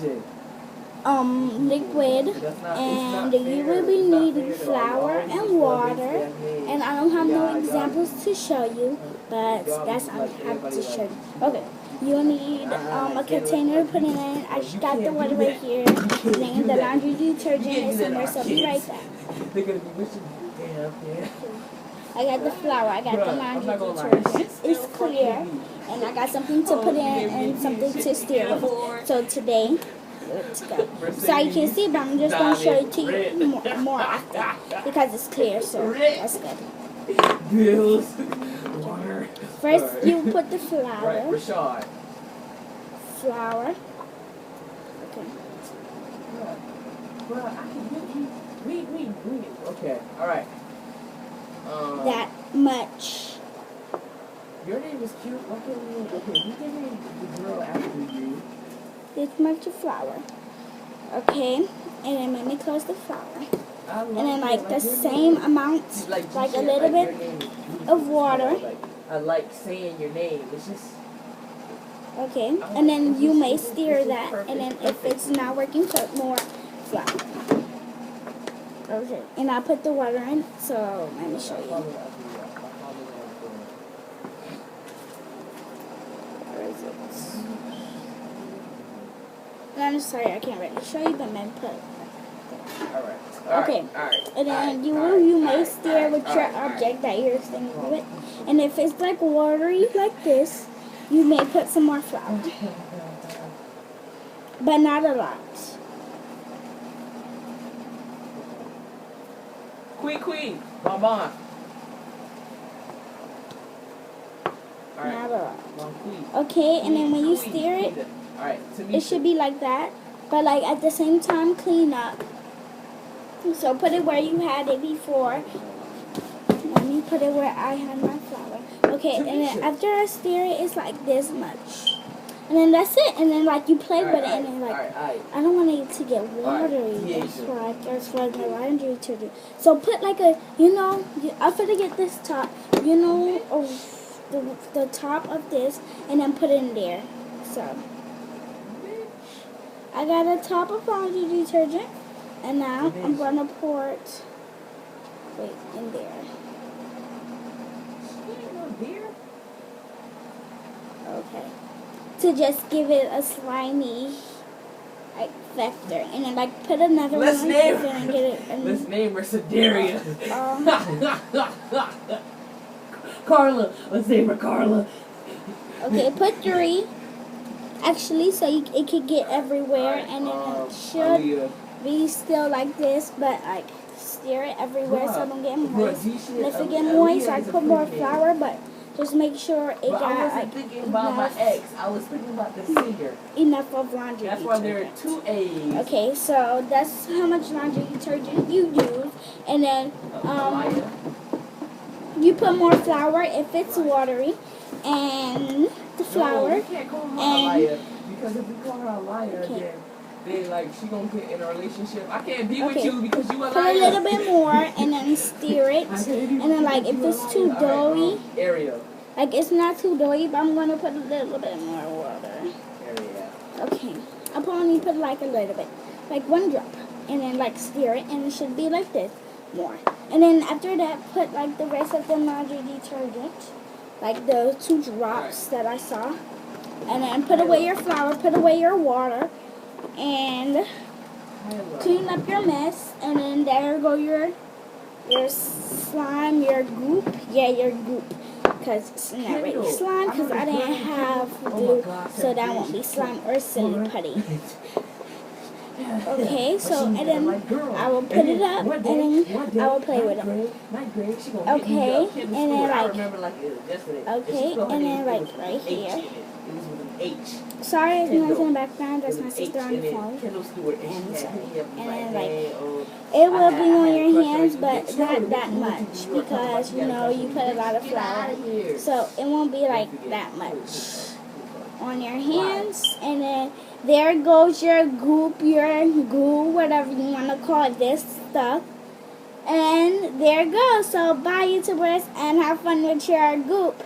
detergent. Liquid, and you will be needing flour and water, and I don't have no examples to show you, but that's I have to show you. Okay, you need a container to put it in. I just got the water right here, and the laundry detergent is somewhere, so be right back. They're gonna be wishing, damn. I got the flour, I got the laundry detergent. It's clear, and I got something to put in and something to stir with. So today, let's go. So you can see, but I'm just going to show it to you more after because it's clear, so that's good. Bills, water. First, you put the flour. Right, Rashad. Flour. Okay. Bro, I can read. Okay, alright. That much. Your name is cute. Why can't we? Okay, you can name the girl after you. This much of flour. Okay, and then let me close the flour. And then like the same amount, like a little bit of water. I like saying your name. It's just. Okay, and then you may stir that, and then if it's not working, put more flour. Okay, and I put the water in, so let me show you. Where is it? I'm sorry, I can't really show you, but then put it. Alright. Okay, and then you may stir with your object that you're stirring with, and if it's like watery like this, you may put some more flour, but not a lot. Queen, Mama. Not a lot. Okay, and then when you stir it, it should be like that, but like at the same time clean up. So put it where you had it before. Let me put it where I had my flour. Okay, and then after I stir it, it's like this much. And then that's it. And then like you play with it, and then like I don't want it to get watery. That's why the laundry detergent. So put like a, I'm gonna get this top, the top of this, and then put it in there. So I got a top of laundry detergent, and now I'm gonna pour it in there. Okay. To just give it a slimy vector, and then like put another one and get it. Let's name her Sedaria. Carla. Let's name her Carla. Okay, put 3. Actually, so it can get everywhere, and then it should be still like this, but like stir it everywhere so it don't get moist. And if it get moist, I put more flour, but just make sure it got I wasn't thinking about my ex. I was thinking about the singer. Enough of laundry detergent. That's why there are 2 A's. Okay, so that's how much laundry detergent you use, and then you put more flour if it's watery, and the flour. No, you can't call her a liar, because if we call her a liar, then like she gonna get in a relationship. I can't be with you because you a liar. Put a little bit more and then stir it, and then like if it's too doughy, like it's not too doughy, but I'm gonna put a little bit more water. Okay, I'll only put like a little bit, like 1 drop, and then like stir it, and it should be like this more. And then after that, put like the rest of the laundry detergent, like the 2 drops that I saw, and then put away your flour, put away your water, and clean up your mess. And then there go your slime, your goop. Yeah, your goop, because it's not really slime because I didn't have glue, so that won't be slime or silly putty. Okay, so and then I will put it up, and then I will play with it. Okay, and then like right here. Sorry if noise in the background, that's my sister on the phone. And then like it will be on your hands, but not that much, because you put a lot of flour, so it won't be like that much on your hands. And then there goes your goop, your goo, whatever you want to call it, this stuff. And there it goes. So bye, YouTubers, and have fun with your goop.